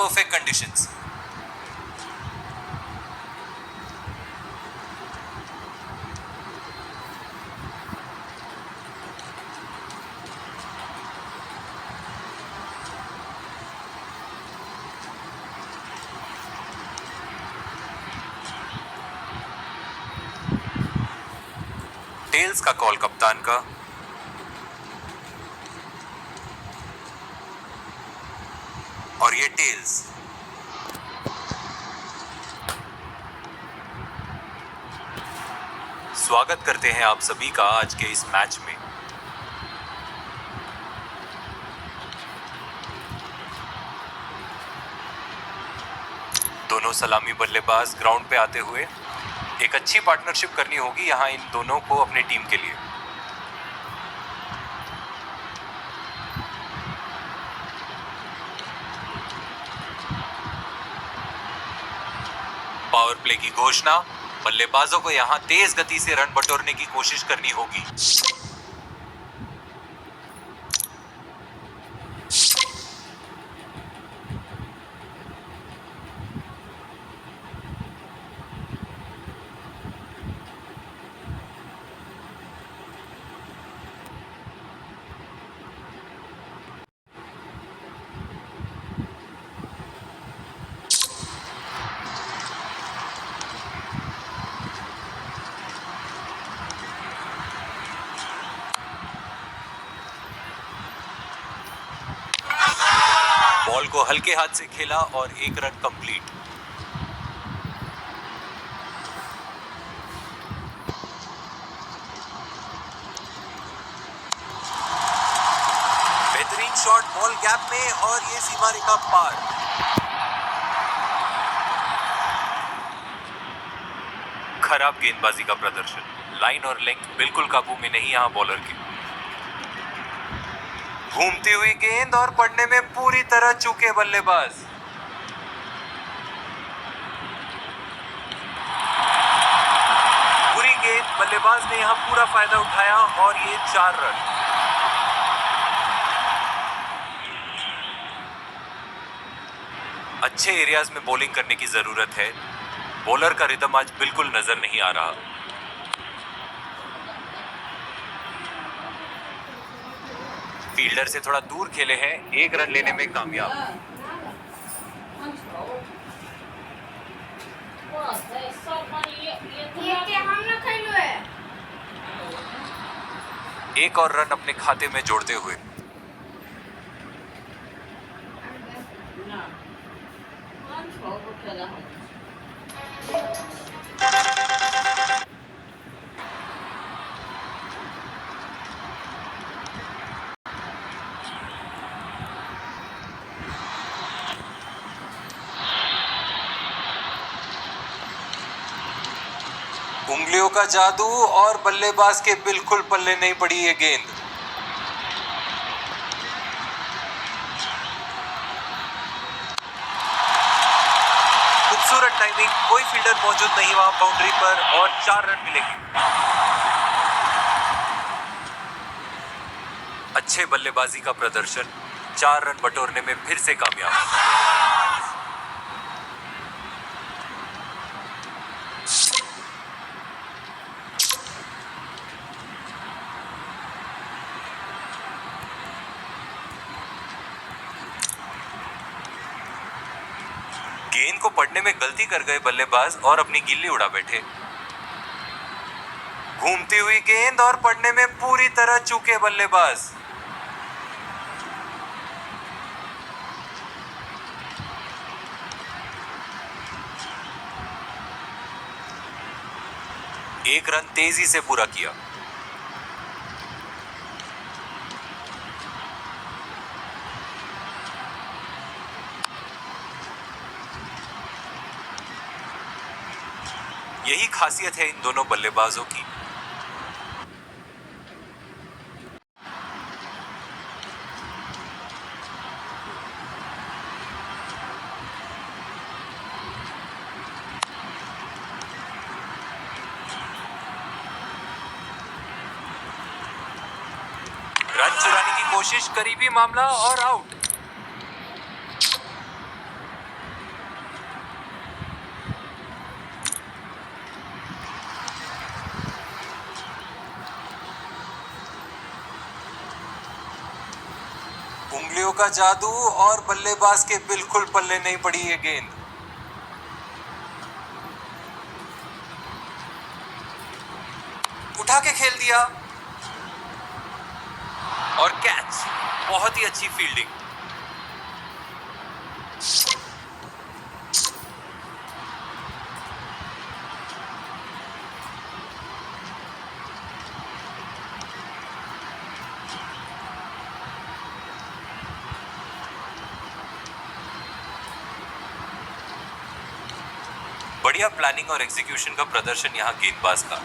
perfect conditions. Tales का call कप्तान का। और ये टेल्स। स्वागत करते हैं आप सभी का आज के इस मैच में। दोनों सलामी बल्लेबाज ग्राउंड पे आते हुए एक अच्छी पार्टनरशिप करनी होगी यहां इन दोनों को अपने टीम के लिए। पावर प्ले की घोषणा। बल्लेबाजों को यहां तेज गति से रन बटोरने की कोशिश करनी होगी। बॉल को हल्के हाथ से खेला और एक रन कंप्लीट। बेहतरीन शॉट बॉल गैप में और ये सीमा रेखा पार। खराब गेंदबाजी का प्रदर्शन। लाइन और लेंथ बिल्कुल काबू में नहीं यहां बॉलर के। घूमती हुई गेंद और पड़ने में पूरी तरह चूके बल्लेबाज। पूरी गेंद बल्लेबाज ने यहां पूरा फायदा उठाया और ये 4 रन। अच्छे एरियाज में बॉलिंग करने की जरूरत है। बॉलर का रिदम आज बिल्कुल नजर नहीं आ रहा। फील्डर से थोड़ा दूर खेले हैं, एक रन लेने में कामयाब। एक और रन अपने खाते में जोड़ते हुए। उंगलियों का जादू और बल्लेबाज के बिल्कुल पल्ले नहीं पड़ी ये गेंद। खूबसूरत टाइमिंग, कोई फील्डर मौजूद नहीं वहां बाउंड्री पर और 4 रन मिलेंगे। अच्छे बल्लेबाजी का प्रदर्शन, 4 रन बटोरने में फिर से कामयाब। गेंद को पड़ने में गलती कर गए बल्लेबाज और अपनी गिल्ली उड़ा बैठे। घूमती हुई गेंद और पड़ने में पूरी तरह चूके बल्लेबाज। एक रन तेजी से पूरा किया। यही खासियत है इन दोनों बल्लेबाजों की। रन चुराने की कोशिश, करीबी मामला और आउट। फील्डरों का जादू और बल्लेबाज के बिल्कुल पल्ले नहीं पड़ी ये गेंद। उठा के खेल दिया और कैच। बहुत ही अच्छी फील्डिंग। बढ़िया प्लानिंग और एग्जीक्यूशन का प्रदर्शन यहां गेंदबाज का।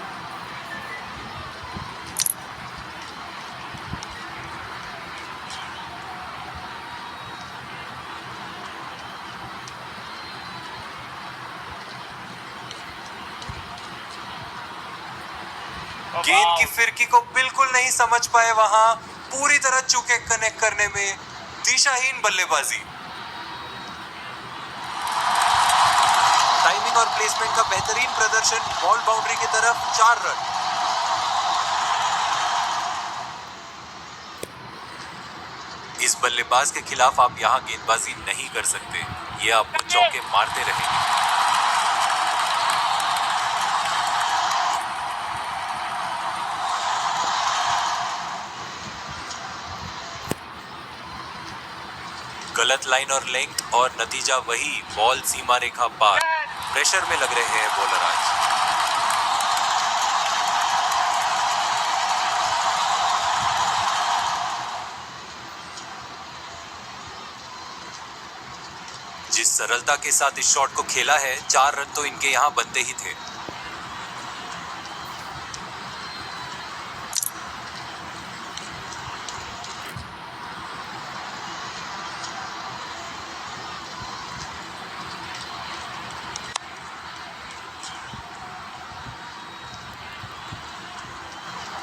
गेंद की फिरकी को बिल्कुल नहीं समझ पाए, वहां पूरी तरह चूके कनेक्ट करने में। दिशाहीन बल्लेबाजी। टाइमिंग और प्लेसमेंट का बेहतरीन प्रदर्शन। बॉल बाउंड्री की तरफ, 4 रन। इस बल्लेबाज के खिलाफ आप यहां गेंदबाजी नहीं कर सकते, ये आपको चौके मारते रहेंगे। गलत लाइन और लेंथ और नतीजा वही, बॉल सीमा रेखा पार। प्रेशर में लग रहे हैं बॉलर आज। जिस सरलता के साथ इस शॉट को खेला है, 4 रन तो इनके यहां बनते ही थे।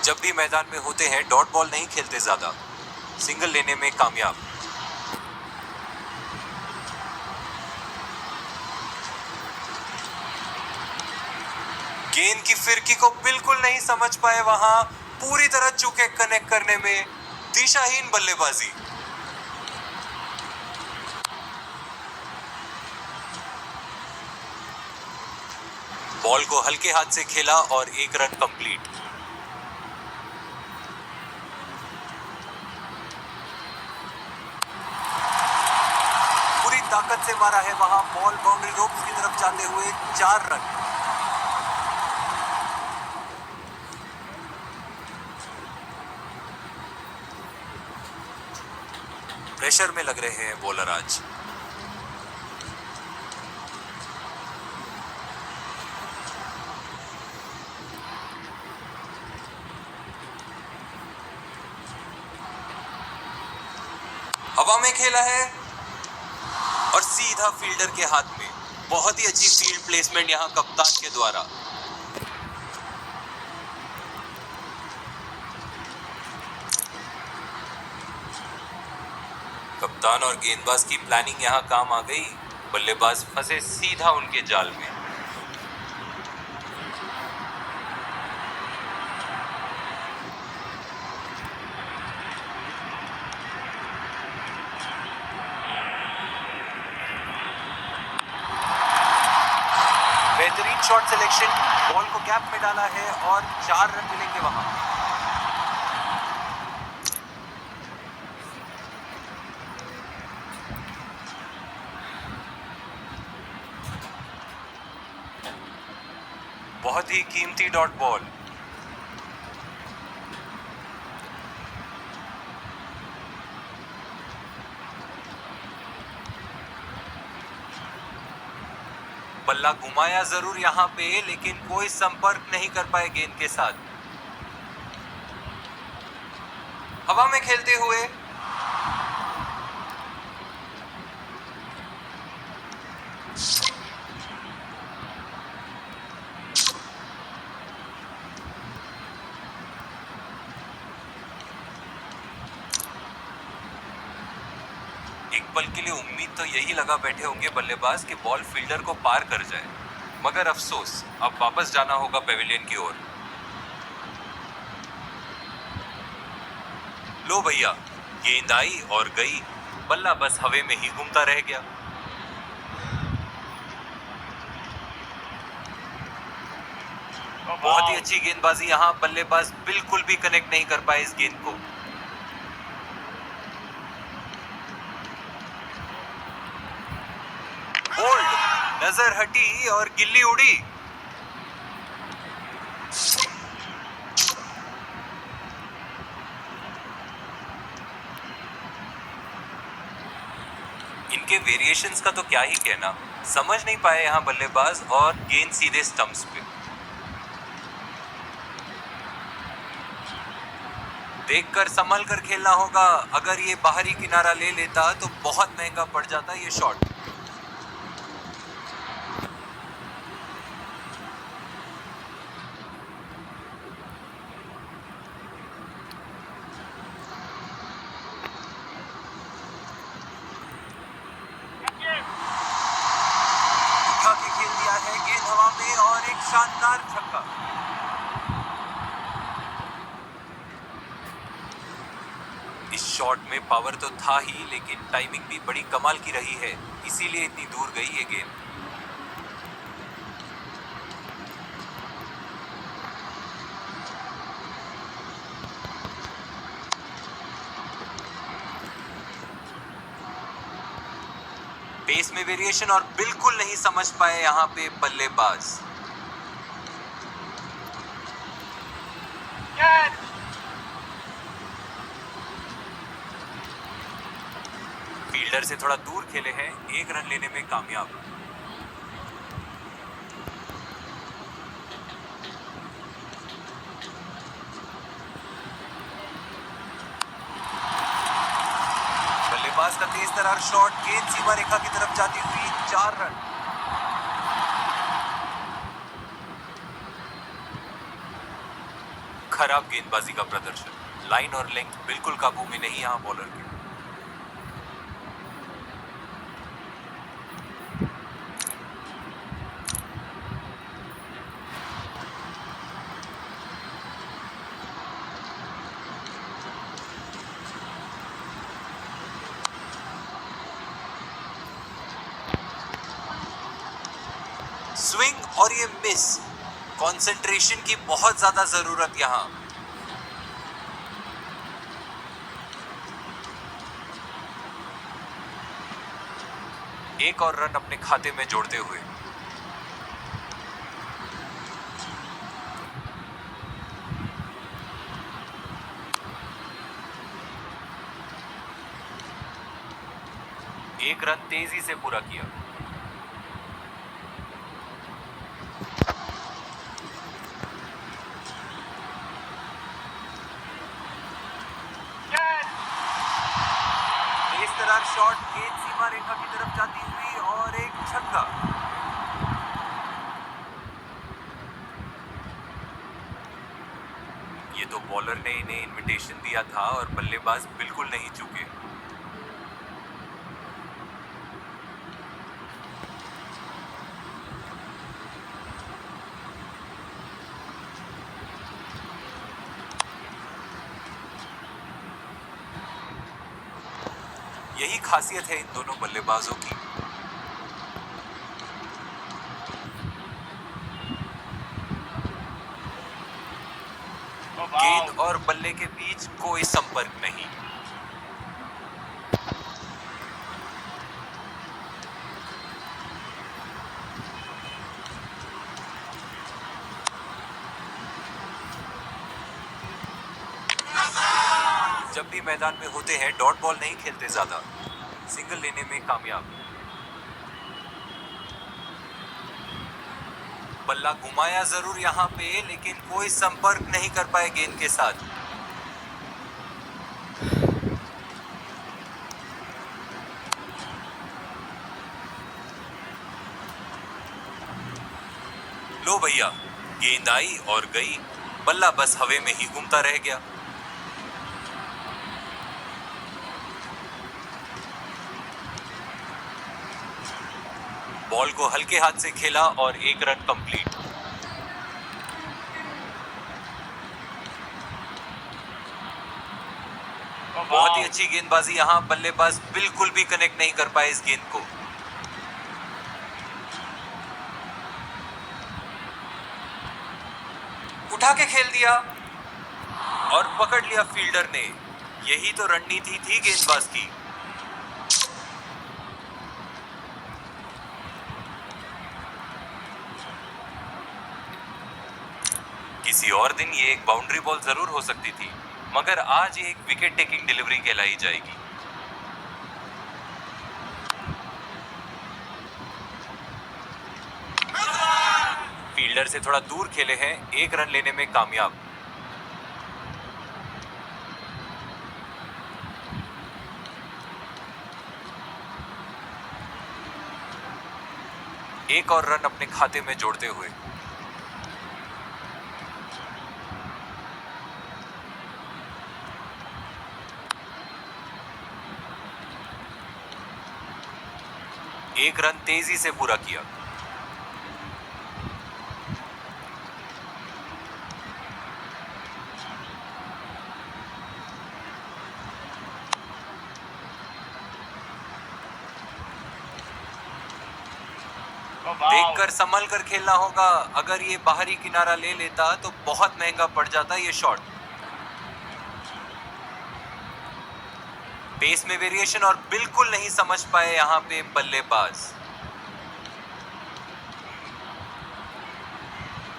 जब भी मैदान में होते हैं, डॉट बॉल नहीं खेलते ज्यादा, सिंगल लेने में कामयाब। गेंद की फिरकी को बिल्कुल नहीं समझ पाए, वहां पूरी तरह चूके कनेक्ट करने में। दिशाहीन बल्लेबाजी। बॉल को हल्के हाथ से खेला और 1 रन कंप्लीट। पूरी ताकत से मारा है वहां, बॉल बाउंड्री रोप्स की तरफ जाते हुए, 4 रन। प्रेशर में लग रहे हैं बॉलर आज। हवा में खेला है और सीधा फील्डर के हाथ में। बहुत ही अच्छी फील्ड प्लेसमेंट यहां कप्तान के द्वारा। कप्तान और गेंदबाज की प्लानिंग यहां काम आ गई। बल्लेबाज फंसे सीधा उनके जाल में। बेहतरीन शॉट सिलेक्शन, बॉल को गैप में डाला है और 4 रन मिलेंगे वहां। बहुत ही कीमती डॉट बॉल। बल्ला घुमाया जरूर यहां पे, लेकिन कोई संपर्क नहीं कर पाए गेंद के साथ। हवा में खेलते हुए एक पल के लिए उम्मीद तो यही लगा बैठे होंगे बल्लेबाज कि बॉल फील्डर को पार कर जाए, मगर अफसोस, अब वापस जाना होगा पेविलियन की ओर। लो भैया, गेंद आई और गई। बल्ला बस हवा में ही घूमता रह गया। बहुत ही अच्छी गेंदबाजी यहाँ, बल्लेबाज बिल्कुल भी कनेक्ट नहीं कर पाए इस गेंद को। बोल्ड, नजर हटी और गिल्ली उड़ी। इनके वेरिएशंस का तो क्या ही कहना, समझ नहीं पाए यहाँ बल्लेबाज और गेंद सीधे स्टंप्स पे। देखकर संभल कर खेलना होगा, अगर ये बाहरी किनारा ले लेता तो बहुत महंगा पड़ जाता ये शॉट। उठा के खेल दिया है, गेंद हवा में और एक शानदार छक्का। इस शॉट में पावर तो था ही, लेकिन टाइमिंग भी बड़ी कमाल की रही है, इसीलिए इतनी दूर गई ये गेंद। पेस में वेरिएशन और बिल्कुल नहीं समझ पाए यहाँ पे बल्लेबाज। फील्डर से थोड़ा दूर खेले हैं, एक रन लेने में कामयाब। बल्लेबाज का तेज तर्रार शॉट, गेंद सीमा रेखा की तरफ जाती हुई 4 रन। खराब गेंदबाजी का प्रदर्शन, लाइन और लेंथ बिल्कुल काबू में नहीं यहाँ बॉलर के। स्विंग और ये मिस, कंसंट्रेशन की बहुत ज्यादा जरूरत यहां। एक और रन अपने खाते में जोड़ते हुए। एक रन तेजी से पूरा किया। शॉट, गेंद सीमा रेखा की तरफ जाती हुई और एक छक्का। ये तो बॉलर ने इन्हें इनविटेशन दिया था और बल्लेबाज बिल्कुल नहीं चूके। यही खासियत है इन दोनों बल्लेबाजों की। गेंद और बल्ले के बीच कोई संपर्क नहीं। जब भी मैदान में होते हैं डॉट बॉल नहीं खेलते ज्यादा, सिंगल लेने में कामयाब। बल्ला घुमाया जरूर यहां पे, लेकिन कोई संपर्क नहीं कर पाए गेंद के साथ। लो भैया, गेंद आई और गई, बल्ला बस हवा में ही घूमता रह गया। बॉल को हल्के हाथ से खेला और एक रन कंप्लीट। बहुत ही अच्छी गेंदबाजी यहाँ, बल्लेबाज बिल्कुल भी कनेक्ट नहीं कर पाए इस गेंद को। उठा के खेल दिया और पकड़ लिया फील्डर ने। यही तो रणनीति थी गेंदबाज की। किसी और दिन ये एक बाउंड्री बॉल जरूर हो सकती थी, मगर आज ये एक विकेट टेकिंग डिलीवरी कहलाई जाएगी। फील्डर से थोड़ा दूर खेले हैं, एक रन लेने में कामयाब। एक और रन अपने खाते में जोड़ते हुए। एक रन तेजी से पूरा किया। देखकर संभल कर खेलना होगा। अगर ये बाहरी किनारा ले लेता तो बहुत महंगा पड़ जाता ये शॉट। पेस में वेरिएशन और बिल्कुल नहीं समझ पाए यहां पे बल्लेबाज।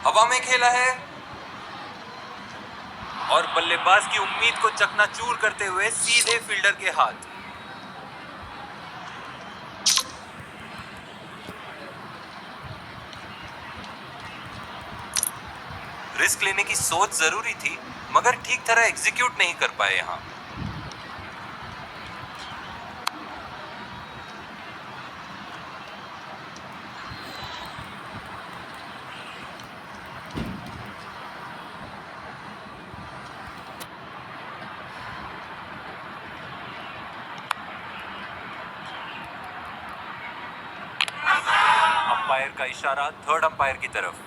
हवा में खेला है और बल्लेबाज की उम्मीद को चकनाचूर करते हुए सीधे फील्डर के हाथ। रिस्क लेने की सोच जरूरी थी, मगर ठीक तरह एग्जीक्यूट नहीं कर पाए यहां। अंपायर का इशारा थर्ड अंपायर की तरफ।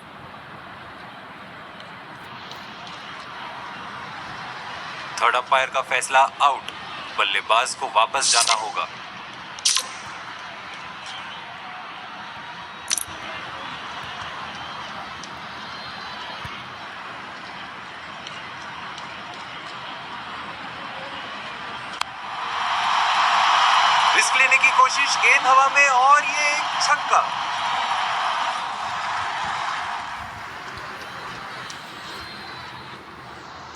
थर्ड अंपायर का फैसला आउट। बल्लेबाज को वापस जाना होगा। रिस्क लेने की कोशिश, गेंद हवा में और ये एक छक्का।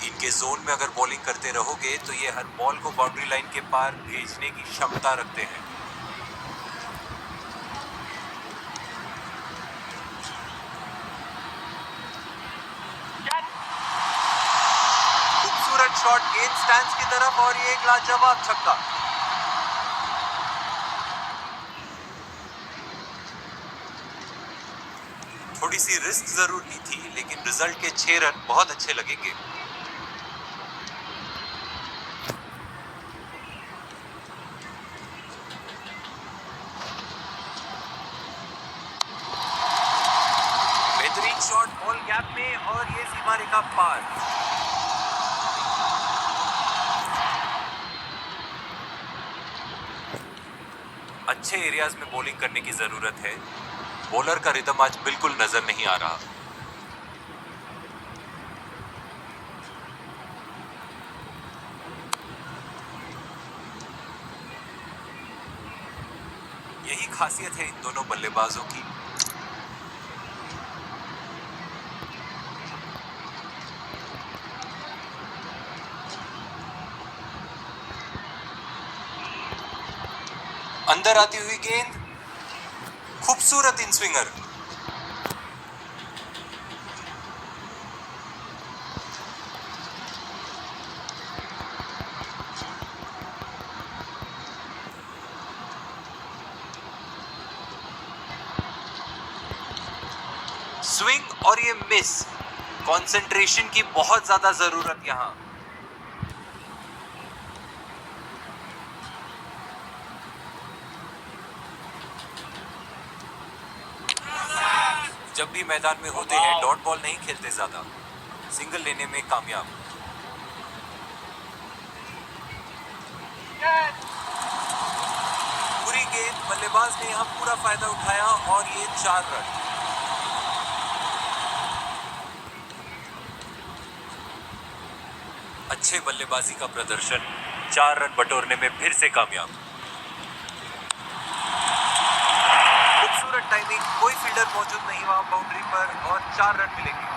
इनके जोन में अगर बॉलिंग करते रहोगे तो ये हर बॉल को बाउंड्री लाइन के पार भेजने की क्षमता रखते हैं। खूबसूरत शॉट गेंद स्टैंड्स की तरफ और ये एक लाजवाब छक्का। थोड़ी सी रिस्क जरूर ली थी, लेकिन रिजल्ट के 6 रन बहुत अच्छे लगेंगे। बेहतरीन शॉट बॉल गैप में और ये सीमा रेखा पार। अच्छे एरियाज में बॉलिंग करने की जरूरत है। बॉलर का रिदम आज बिल्कुल नजर नहीं आ रहा। यही खासियत है इन दोनों बल्लेबाजों की। अंदर आती हुई गेंद, खूबसूरत इन स्विंगर। स्विंग और ये मिस। कंसंट्रेशन की बहुत ज्यादा जरूरत यहां। जब भी मैदान में होते हैं डॉट बॉल नहीं खेलते ज्यादा, सिंगल लेने में कामयाब। बुरी गेंद, बल्लेबाज ने यहाँ पूरा फायदा उठाया और ये 4 रन। अच्छे बल्लेबाजी का प्रदर्शन, 4 रन बटोरने में फिर से कामयाब। खूबसूरत टाइमिंग, कोई फील्डर मौजूद नहीं वहां बाउंड्री पर और 4 रन मिलेंगे।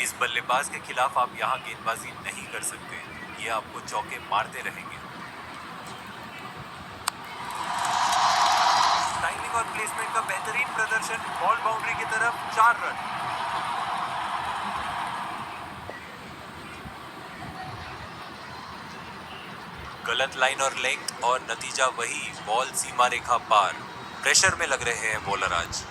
इस बल्लेबाज के खिलाफ आप यहाँ गेंदबाजी नहीं कर सकते, ये आपको चौके मारते रहेंगे। टाइमिंग और प्लेसमेंट का बेहतरीन प्रदर्शन, बॉल बाउंड्री की तरफ, 4 रन। गलत लाइन और लेंथ और नतीजा वही, बॉल सीमा रेखा पार। प्रेशर में लग रहे हैं बॉलर आज।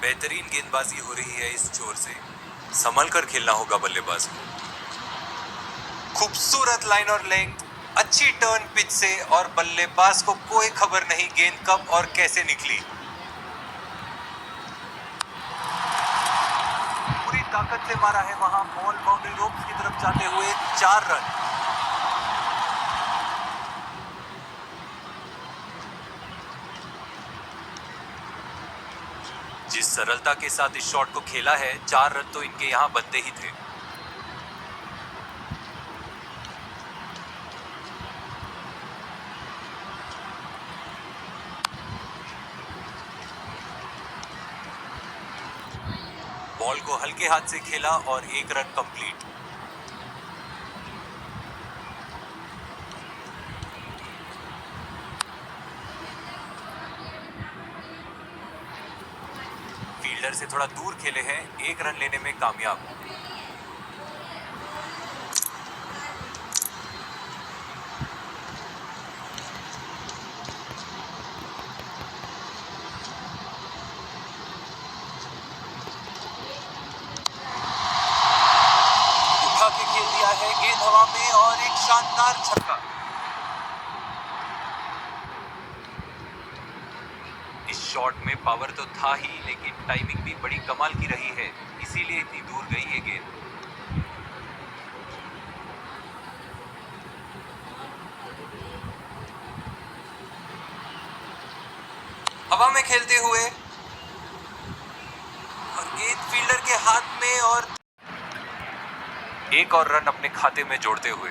बेहतरीन गेंदबाजी हो रही है इस छोर से, संभल कर खेलना होगा बल्लेबाज को। खूबसूरत लाइन और लेंथ, अच्छी टर्न पिच से और बल्लेबाज को कोई खबर नहीं गेंद कब और कैसे निकली। पूरी ताकत से मारा है वहां, बॉल बाउंड्री रोप्स की तरफ जाते हुए, 4 रन। जिस सरलता के साथ इस शॉट को खेला है, 4 रन तो इनके यहां बनते ही थे। बॉल को हल्के हाथ से खेला और 1 रन कंप्लीट। फील्डर से थोड़ा दूर खेले हैं, 1 रन लेने में कामयाब। उठा के खेल दिया है, गेंद हवा में और एक शानदार छक्का। इस शॉट में पावर तो था ही, लेकिन टाइमिंग भी बड़ी कमाल की रही है, इसीलिए इतनी दूर गई ये गेंद। हवा में खेलते हुए और गेंद फील्डर के हाथ में और 1 और रन अपने खाते में जोड़ते हुए।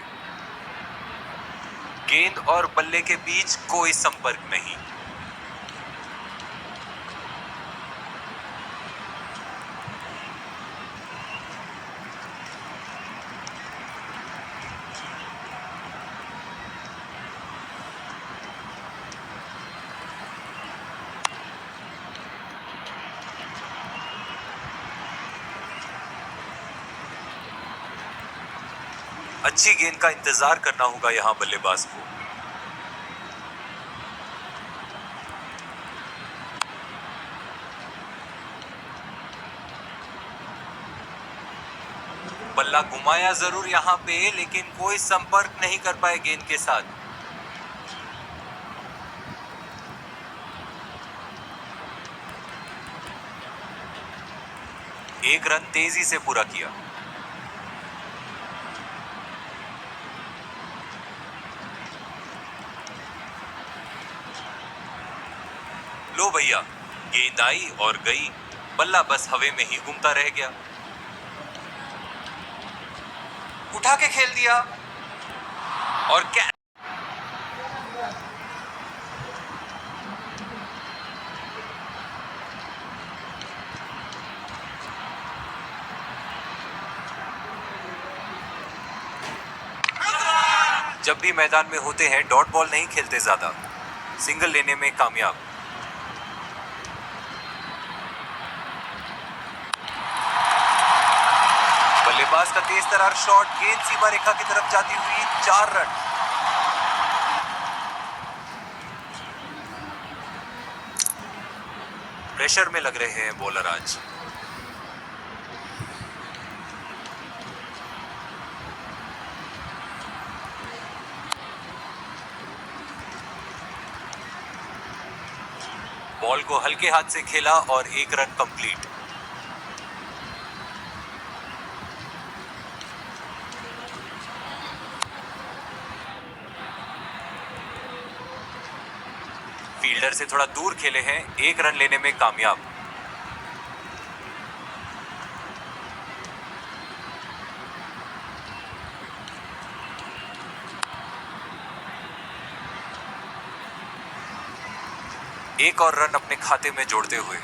गेंद और बल्ले के बीच कोई संपर्क नहीं। अच्छी गेंद का इंतजार करना होगा यहां बल्लेबाज को। बल्ला घुमाया जरूर यहां पे, लेकिन कोई संपर्क नहीं कर पाए गेंद के साथ। एक रन तेजी से पूरा किया। लो भैया, गेंद आई और गई, बल्ला बस हवा में ही घूमता रह गया। उठा के खेल दिया और क्या। जब भी मैदान में होते हैं, डॉट बॉल नहीं खेलते ज्यादा, सिंगल लेने में कामयाब। बल्लेबाज का तेज तर्रार शॉट, गेंद सीमा रेखा की तरफ जाती हुई, 4 रन। प्रेशर में लग रहे हैं बॉलर आज। बॉल को हल्के हाथ से खेला और 1 रन कंप्लीट। फील्डर से थोड़ा दूर खेले हैं, 1 रन लेने में कामयाब। एक और रन अपने खाते में जोड़ते हुए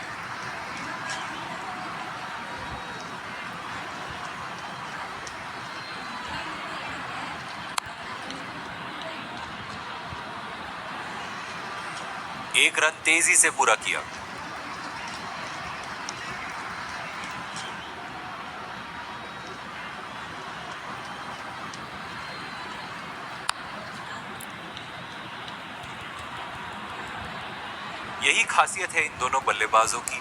एक रन तेजी से पूरा किया। यही खासियत है इन दोनों बल्लेबाजों की।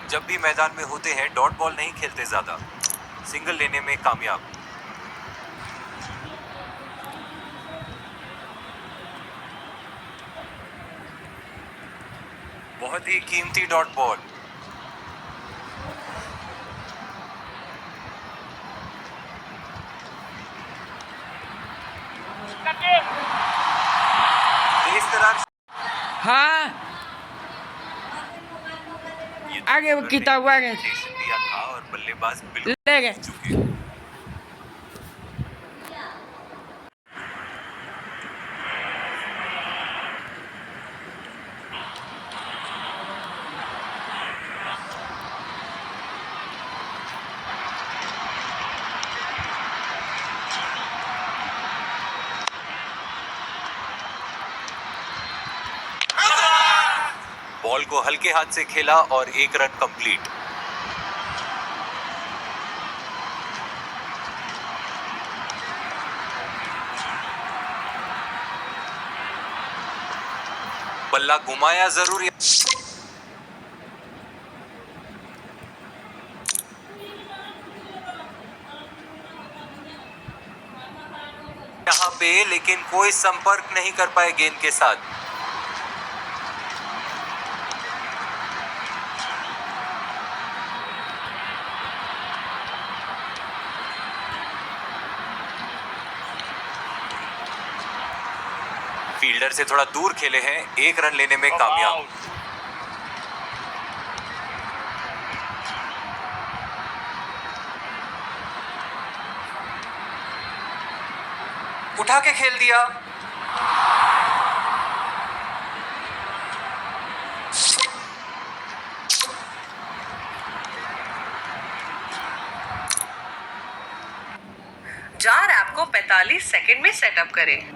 जब भी मैदान में होते हैं डॉट बॉल नहीं खेलते ज्यादा, सिंगल लेने में कामयाब। बहुत ही कीमती डॉट बॉल। तेज तरार। हाँ आगे वो किताब आगे दिया था और बल्लेबाज बिल्कुल ले गए। चुके। बॉल को हल्के हाथ से खेला और 1 रन कंप्लीट। बल्ला घुमाया जरूर। यहाँ पे लेकिन कोई संपर्क नहीं कर पाए गेंद के साथ। फील्डर से थोड़ा दूर खेले हैं, 1 रन लेने में कामयाब। उठा के खेल दिया। जार ऐप को 45 सेकंड में सेटअप करें।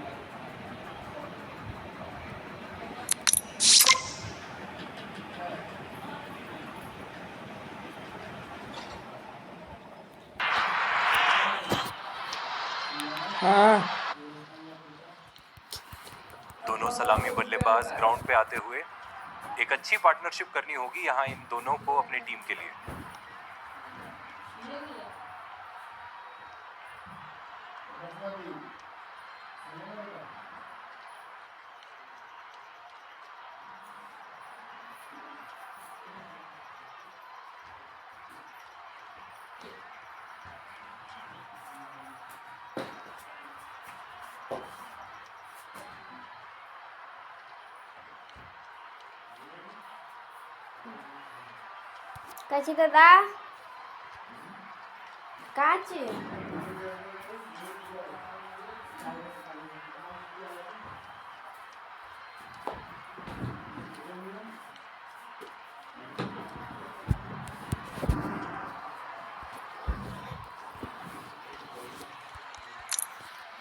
हाँ दोनों सलामी बल्लेबाज ग्राउंड पे आते हुए एक अच्छी पार्टनरशिप करनी होगी यहाँ इन दोनों को अपनी टीम के लिए। काची दादा काची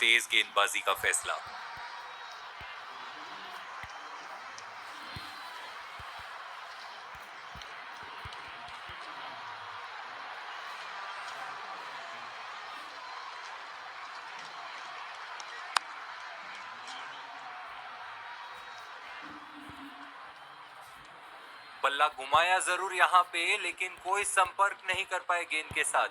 तेज गेंदबाजी का फैसला। बल्ला घुमाया जरूर यहाँ पे, लेकिन कोई संपर्क नहीं कर पाए गेंद के साथ।